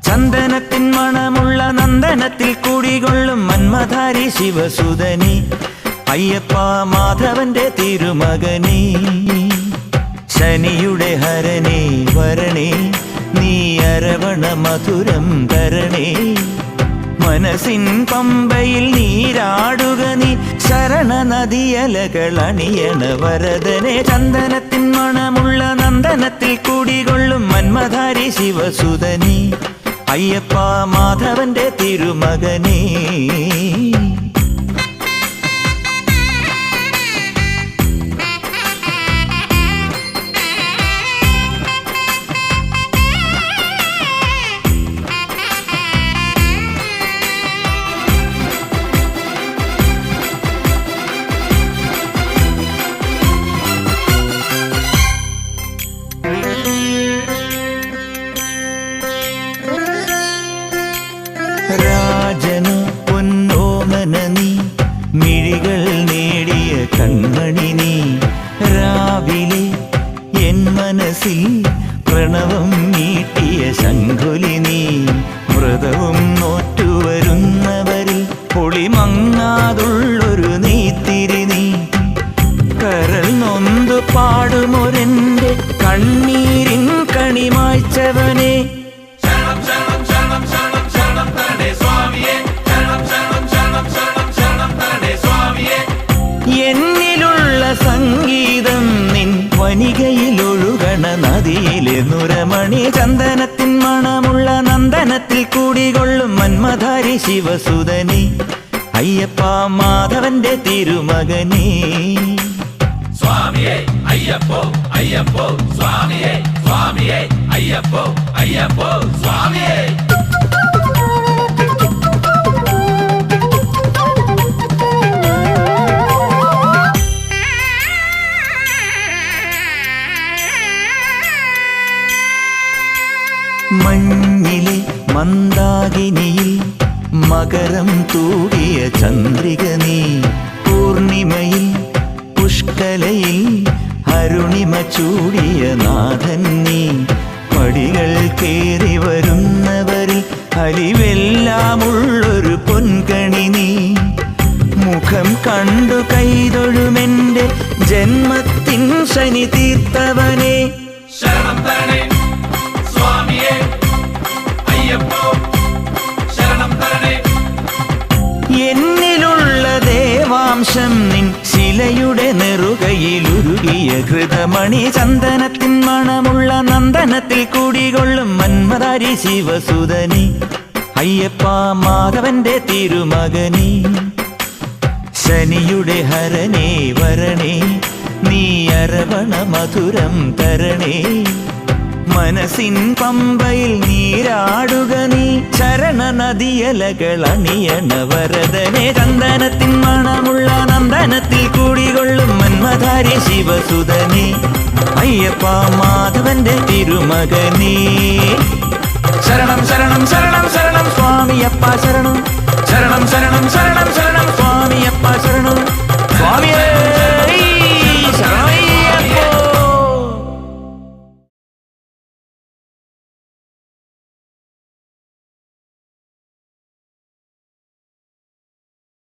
ചന്ദനത്തിൻ മണമുള്ള നന്ദനത്തിൽ കുടികൊള്ളും മന്മധാരി ശിവസുതനി അയ്യപ്പ മാധവന്റെ തിരുമകനേ. ശനിയുടെ ഹരനേ വരണേ, നീ അരവണ മധുരം തരണേ. മനസ്സിൻ പമ്പയിൽ നീരാടുക നീ, ശരണ നദിയലകൾ അണിയണ വരദനെ. ചന്ദനത്തിൻ മണമുള്ള നന്ദനത്തിൽ കുടികൊള്ളും മന്മധാരി ശിവസുതനി അയ്യപ്പ മാധവന്റെ തിരുമകനേ. രാജനു പൊന്നോമന നീ, മിഴികൾ നേടിയ കൺമണി നീ. രാവിലെ എൻ മനസ്സിൽ പ്രണവം നീട്ടിയ ശംഖുലി നീ. വ്രതവും നോറ്റുവരുന്നവരിൽ പൊളിമങ്ങാതുള്ളൊരു നീത്തിരി നീ. കരൾ നൊന്തു പാടുമൊരെന്റെ കണ്ണീരിൻ കണിമായ്ച്ചവനെ. എന്നിലുള്ള സംഗീതം നിൻ വനികയിലൊഴുകണ നദിയിലെ നുരമണി. ചന്ദനത്തിൻ മണമുള്ള നന്ദനത്തിൽ കൂടികൊള്ളും മന്മധാരി ശിവസുതനി അയ്യപ്പ മാധവന്റെ തിരുമകനേ. സ്വാമിയേ അയ്യപ്പോ അയ്യപ്പോ സ്വാമിയേ, സ്വാമിയേ അയ്യപ്പോ അയ്യപ്പോ സ്വാമിയേ. മഞ്ഞിലെ മന്ദാകിനിയിൽ മകരം തൂടിയ ചന്ദ്രിക നീ. പൂർണിമയിൽ പുഷ്കലയിൽ അരുണിമ ചൂടിയ നാഥൻ നീ. പടികൾ കേറി വരുന്നവരിൽ അലിവെല്ലാമുള്ളൊരു പൊൻകണി നീ. മുഖം കണ്ടു കൈതൊഴുമെന്റെ ജന്മത്തിൻ ശനി തീർത്തവനെ. ശരണം തരണേ സ്വാമിയേ അയ്യപ്പോ, ശരണം തരണേ. എന്നിലുള്ള ദേവാംശം നിൻ ശിലയുടെ നെറുകയിലുരുകിയ ഹൃദമണി. ചന്ദനത്തിൻ മണമുള്ള നന്ദനത്തിൽ കൂടികൊള്ളും മന്മധാരി ശിവസുതനി അയ്യപ്പ മാധവന്റെ തിരുമകനേ. ശനിയുടെ ഹരനേ വരണേ, നീ അരവണ മധുരം തരണേ. മനസ്സിൻ പമ്പയിൽ നീരാടുക നീ, ശരണ നദിയലകൾ അണിയണ വരദനെ. ചന്ദനത്തിൻ മണമുള്ള നന്ദനത്തിൽ കൂടികൊള്ളും മന്മധാരി ശിവസുതനി അയ്യപ്പ മാധവന്റെ തിരുമകനേ. ശരണം ശരണം ശരണം ശരണം സ്വാമിയപ്പ ശരണം. ശരണം ശരണം ശരണം ശരണം സ്വാമിയപ്പ ശരണം. സ്വാമിയേ.